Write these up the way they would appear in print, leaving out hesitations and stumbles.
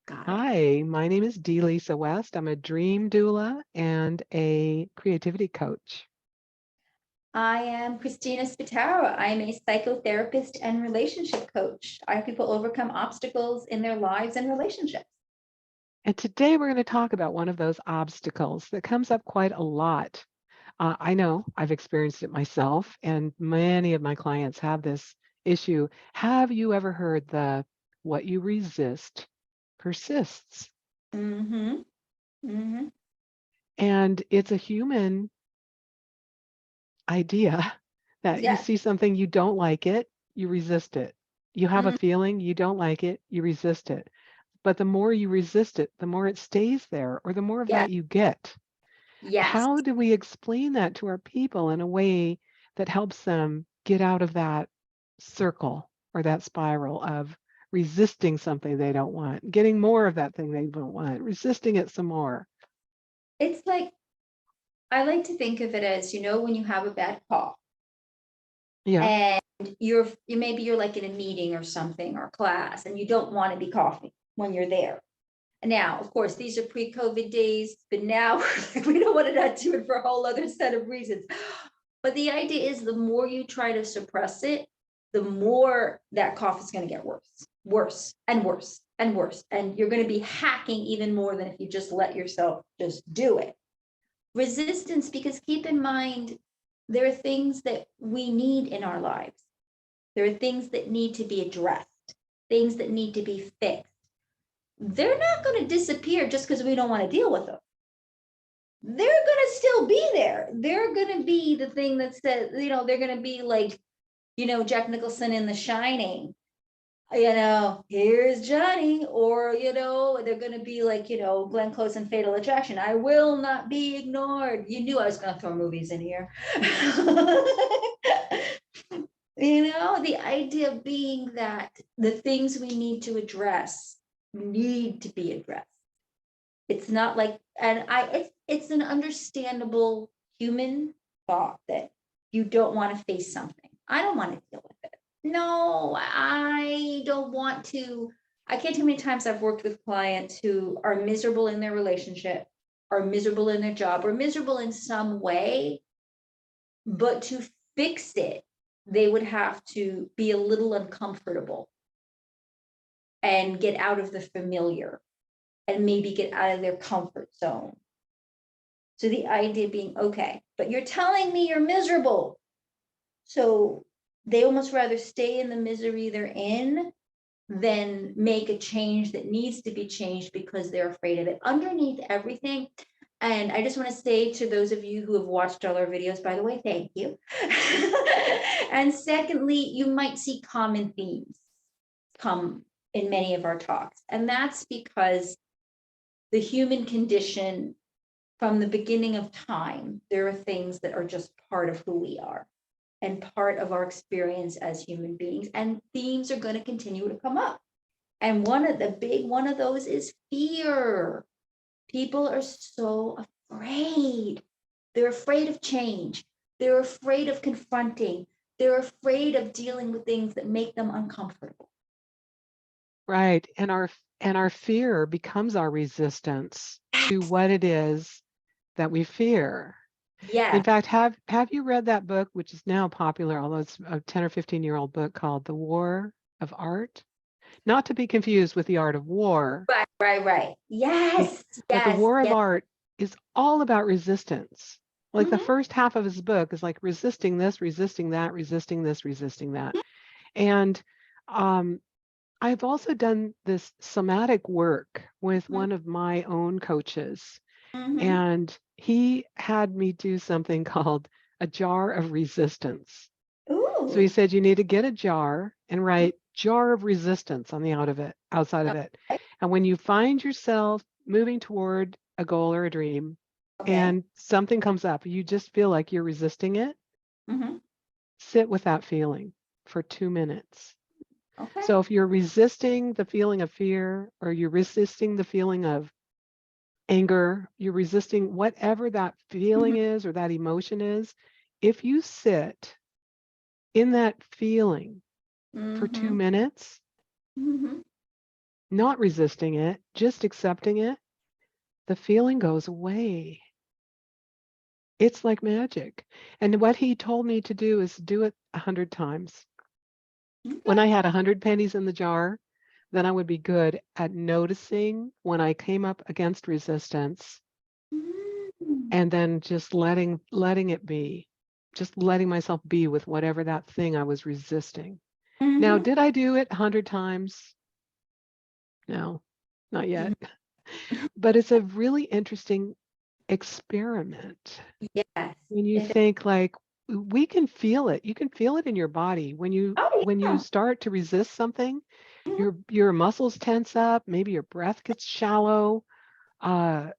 Got it. Hi, my name is Dee Lisa West. I'm a dream doula and a creativity coach. I am Christina Spataro. I'm a psychotherapist and relationship coach. I help people overcome obstacles in their lives and relationships. And today we're going to talk about one of those obstacles that comes up quite a lot. I know I've experienced it myself, and many of my clients have this issue. Have you ever heard the what you resist persists? Mm-hmm. Mm-hmm. And it's a human idea that you Yes. see something, you don't like it, you resist it. You have a Mm, feeling, you don't like it, you resist it. But the more you resist it, the more it stays there, or the more of yes. that you get. Yes. How do we explain that to our people in a way that helps them get out of that circle or that spiral of resisting something they don't want, getting more of that thing they don't want, resisting it some more? It's like I like to think of it as, when you have a bad cough Yeah. and maybe you're like in a meeting or something or class and you don't want to be coughing when you're there. Now, of course, these are pre-COVID days, but now we don't want to not do it for a whole other set of reasons. But the idea is the more you try to suppress it, the more that cough is going to get worse, worse and worse and worse. And you're going to be hacking even more than if you just let yourself just do it. Resistance, because keep in mind, there are things that we need in our lives. There are things that need to be addressed, things that need to be fixed. They're not going to disappear just because we don't want to deal with them. They're going to still be there. They're going to be the thing that says, they're going to be like, Jack Nicholson in The Shining, here's Johnny, or, they're going to be like, Glenn Close in Fatal Attraction. I will not be ignored. You knew I was going to throw movies in here. The idea being that the things we need to address need to be addressed. It's not like, and it's an understandable human thought that you don't want to face something. I don't want to deal with it. No, I don't want to. I can't tell how many times I've worked with clients who are miserable in their relationship, are miserable in their job, or miserable in some way, but to fix it, they would have to be a little uncomfortable and get out of the familiar and maybe get out of their comfort zone. So the idea being, okay, but you're telling me you're miserable. So they almost rather stay in the misery they're in than make a change that needs to be changed because they're afraid of it. Underneath everything, and I just want to say to those of you who have watched all our videos, by the way, thank you. And secondly, you might see common themes come in many of our talks. And that's because the human condition, from the beginning of time, there are things that are just part of who we are and part of our experience as human beings. And themes are going to continue to come up. And one of those is fear. People are so afraid. They're afraid of change. They're afraid of confronting. They're afraid of dealing with things that make them uncomfortable. Right. And our fear becomes our resistance to what it is that we fear. In Yes. fact, have you read that book, which is now popular, although it's a 10 or 15-year-old book called The War of Art? Not to be confused with The Art of War, Right, right, right. be- Yes, but The yes, War of yes. Art is all about resistance. Like the Mhm. first half of his book is like resisting this, resisting that, resisting this, resisting that. And um, I've also done this somatic work with Mhm. one of my own coaches, Mhm. and he had me do something called a jar of resistance. So he Ooh. said you need to get a jar and write jar of resistance on the outside of it. Okay. And when you find yourself moving toward a goal or a dream Okay. and something comes up, you just feel like you're resisting it, Mhm. sit with that feeling for 2 minutes. Okay. So if you're resisting the feeling of fear or you're resisting the feeling of anger, you're resisting whatever that Mhm. feeling is or that emotion is, if you sit in that feeling for two Mhm. minutes, Mhm. not resisting it, just accepting it, the feeling goes away. It's like magic. And what he told me to do is do it 100 times. When Okay. I had 100 pennies in the jar, then I would be good at noticing when I came up against resistance Mm. and then just letting it be. Just letting myself be with whatever that thing I was resisting. Now, Mhm. did I do it 100 times? No, not yet. But it's a really interesting experiment Yes. when you It, think like we can feel it. You can feel it in your body oh when you yeah. start to resist something, Mhm. your muscles tense up, maybe your breath gets shallow. Uh,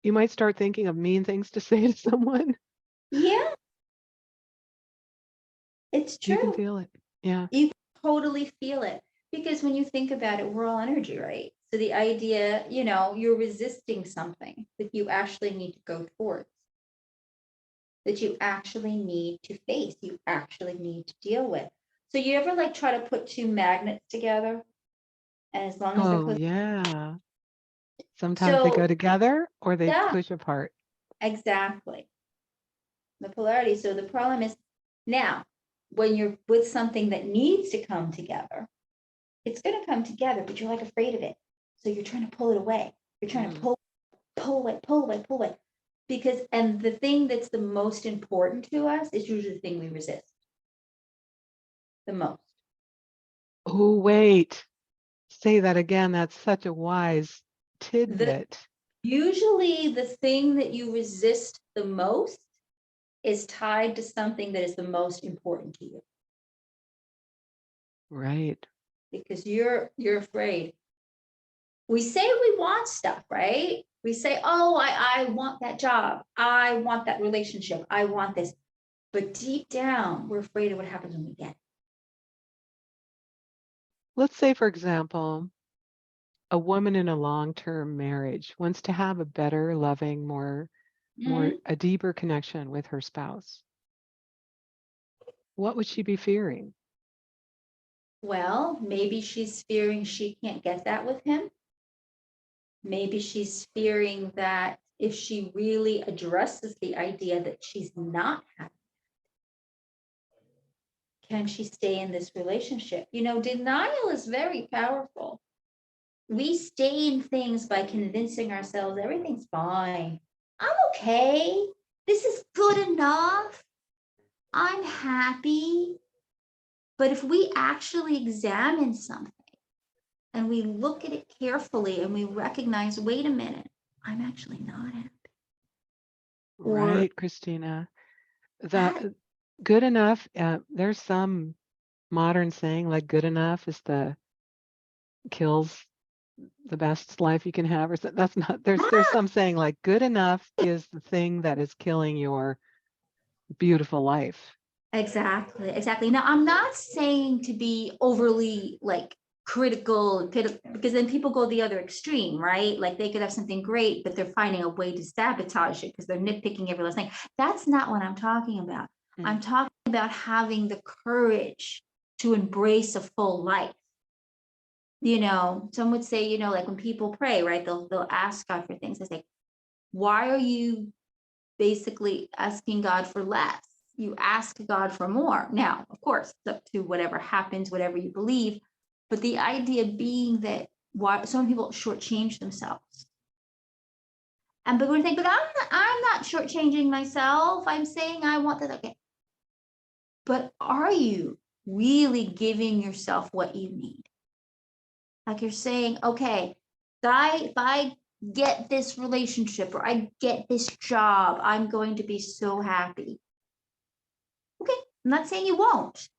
you might start thinking of mean things to say to someone. Yeah, it's You can true. feel it. Yeah. You totally feel it because when you think about it, we're all energy, right? So the idea, you're resisting something that you actually need to go towards, that you actually need to face, you actually need to deal with. So you ever like try to put two magnets together, and as long as they're Oh, close, yeah. Sometimes they go so together or they yeah, push apart. exactly. The polarity. So the problem is now when you're with something that needs to come together, it's going to come together, but you're like afraid of it. So you're trying to pull it away. You're trying to Mm. pull away, pull away, pull away. Because, and the thing that's the most important to us is usually the thing we resist the most. Oh, wait. Say that again. That's such a wise The tidbit. usually the thing that you resist the most is tied to something that is the most important to you Right. because you're afraid. We say we want stuff, right? We say, oh, I want that job. I want that relationship. I want this. But deep down, we're afraid of what happens when we get Let's say, for example, a woman in a long-term marriage wants to have a better, loving, it. Mhm. a deeper connection with her spouse. What would she be fearing? Well, maybe she's fearing she can't get that with him. Maybe she's fearing that if she really addresses the idea that she's not happy, can she stay in this relationship? Denial is very powerful. We stay in things by convincing ourselves everything's fine. I'm okay. This is good enough. I'm happy. But if we actually examine something and we look at it carefully and we recognize, wait a minute, I'm actually not happy. Or Right, Christina. The that, good enough, there's some modern saying like good enough is the kills the best life you can have or that's not there's ah, some saying like good enough is the thing that is killing your beautiful life. exactly, exactly. Now, I'm not saying to be overly like critical, because then people go the other extreme, right? Like they could have something great, but they're finding a way to sabotage it because they're nitpicking every last thing. That's not what I'm talking about. Mm. I'm talking about having the courage to embrace a full life. Some would say, like when people pray, right? They'll ask God for things. They say, why are you basically asking God for less? You ask God for more. Now, of course, it's up to whatever happens, whatever you believe. But the idea being that why some people shortchange themselves. And but we think, but I'm not shortchanging myself. I'm saying I want that. Okay. But are you really giving yourself what you need? Like you're saying, okay, if I get this relationship or I get this job, I'm going to be so happy. Okay, I'm not saying you won't,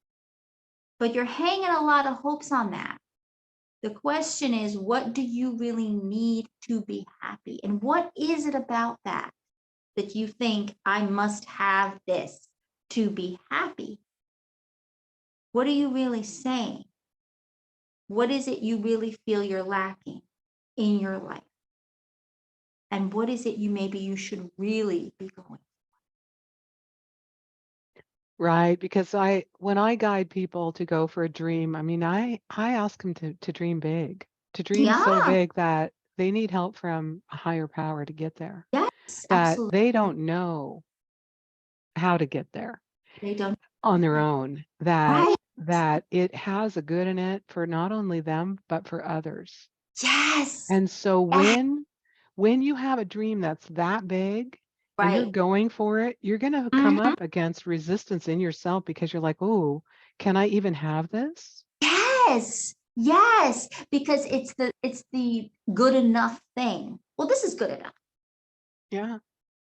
but you're hanging a lot of hopes on that. The question is, what do you really need to be happy? And what is it about that you think I must have this to be happy? What are you really saying? What is it you really feel you're lacking in your life? And what is it you should really be going? Right, because I when I guide people to go for a dream, I mean I ask them to dream big. to dream so Yeah, big that they need help from a higher power to get there, yes, that they absolutely. don't know how to get there They don't. on their own, Right. that it has a good in it for not only them, but for others. Yes. And so Yes. when you have a dream that's that big and you're Right. going for it, you're going to come Mhm. up against resistance in yourself because you're like, "Oh, can I even have this?" Yes. Yes. Because it's the good enough thing. Well, this is good enough. Yeah.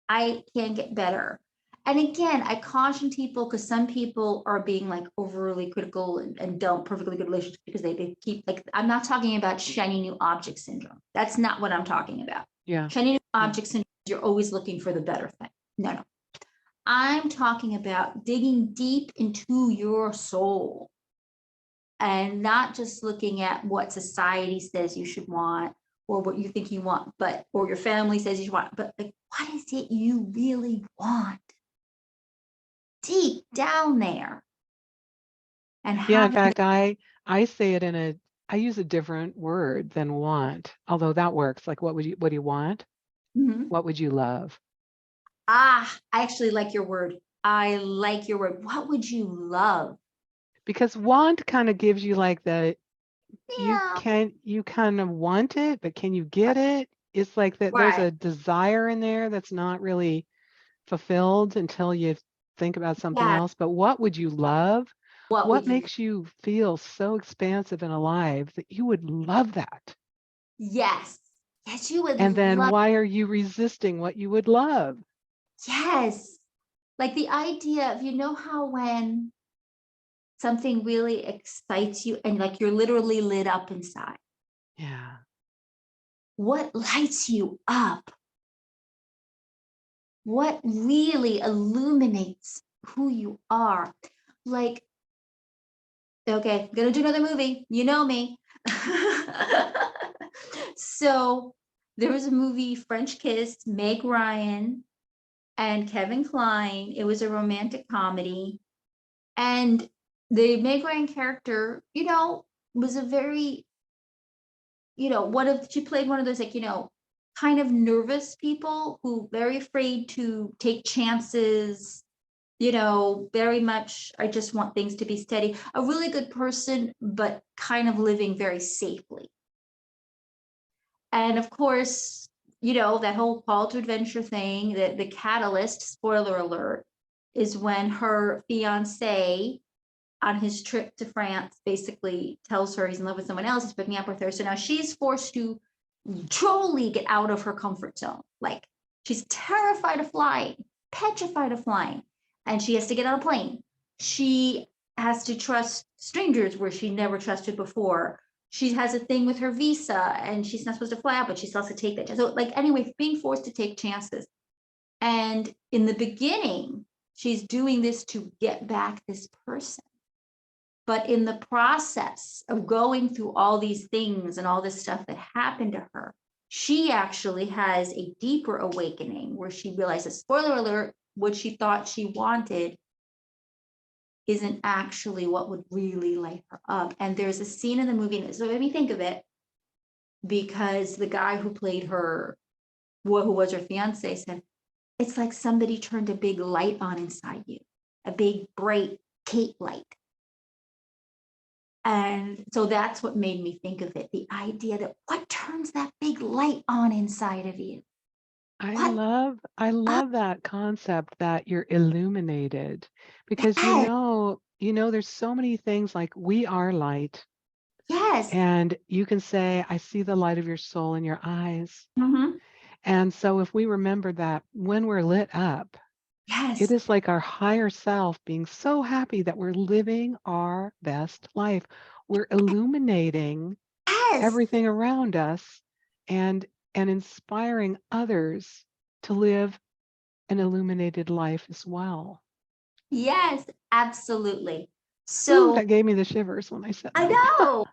I can get better. And again, I caution people because some people are being like overly critical and don't perfectly good relationships because they keep like, I'm not talking about shiny new object syndrome. That's not what I'm talking about. Yeah. Shiny new Yeah. object syndrome, you're always looking for the better thing. No, no. I'm talking about digging deep into your soul and not just looking at what society says you should want or what you think you want, but or your family says you want, but like what is it you really want deep down there and Yeah, in having fact, I say it in a I use a different word than want, although that works. Like what do you want? Mhm. What would you love? I actually like your word. I like your word. What would you love? Because want kind of gives you like the Yeah. you kind of want it, but can you get Right. it? It's like that there's Right. a desire in there that's not really fulfilled until you think about something Yeah. else. But what would you love? What would What you? makes you feel so expansive and alive that you would love that? Yes. Yes, you would And then love. why are you resisting what you would love? Yes. Like the idea of, how when something really excites you and like you're literally lit up inside. Yeah. What lights you up? What really illuminates who you are? Like, okay, gonna do another movie. You know me. So there was a movie, French Kiss, Meg Ryan and Kevin Kline. It was a romantic comedy. And the Meg Ryan character, was a very one of she played one of those like, kind of nervous people who very afraid to take chances, very much I just want things to be steady. A really good person, but kind of living very safely. And of course, that whole call to adventure thing, the catalyst, spoiler alert, is when her fiance on his trip to France basically tells her he's in love with someone else, he's picking up with her. So now she's forced to totally get out of her comfort zone. Like she's terrified of flying, petrified of flying, and she has to get on a plane. She has to trust strangers where she never trusted before. She has a thing with her visa and she's not supposed to fly out, but she's supposed to take that chance. So, like, anyway, being forced to take chances. And in the beginning, she's doing this to get back this person. But in the process of going through all these things and all this stuff that happened to her, she actually has a deeper awakening where she realizes, spoiler alert, what she thought she wanted isn't actually what would really light her up. And there's a scene in the movie, so let me think of it, because the guy who played her, who was her fiance, said, it's like somebody turned a big light on inside you, a big bright Kate light. And so that's what made me think of it, the idea that what turns that big light on inside of you? What? I love that concept that you're illuminated because Yes, there's so many things like we are light yes, and you can say I see the light of your soul in your eyes. mhm, And so if we remember that when we're lit up, it yes, is like our higher self being so happy that we're living our best life. We're illuminating yes, everything around us and inspiring others to live an illuminated life as well. yes, absolutely. Ooh, So that gave me the shivers when I said I that. know.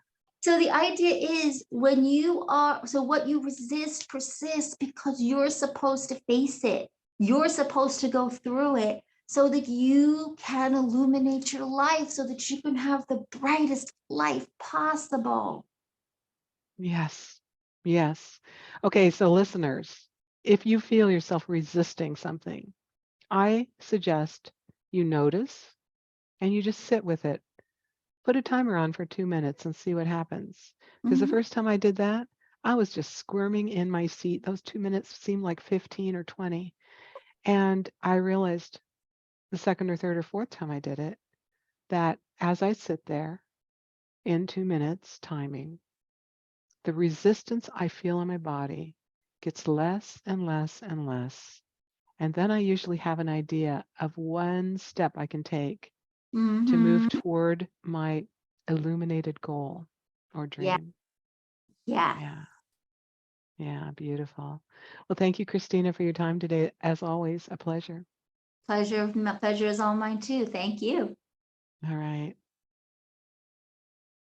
So the idea is when you are, so what you resist persists because you're supposed to face it. You're supposed to go through it so that you can illuminate your life so that you can have the brightest life possible. Yes. Yes. Okay, so listeners, if you feel yourself resisting something, I suggest you notice and you just sit with it. Put a timer on for 2 minutes and see what happens. Because the Mhm. first time I did that, I was just squirming in my seat. Those 2 minutes seemed like 15 or 20. And I realized the second or third or fourth time I did it that as I sit there in 2 minutes timing, the resistance I feel in my body gets less and less and less. And then I usually have an idea of one step I can take to move Mhm. toward my illuminated goal or Yeah. dream. Yes. Yeah. Yeah. Beautiful. Well, thank you, Christina, for your time today. As always, a pleasure. Pleasure is all mine too. Thank you. All right.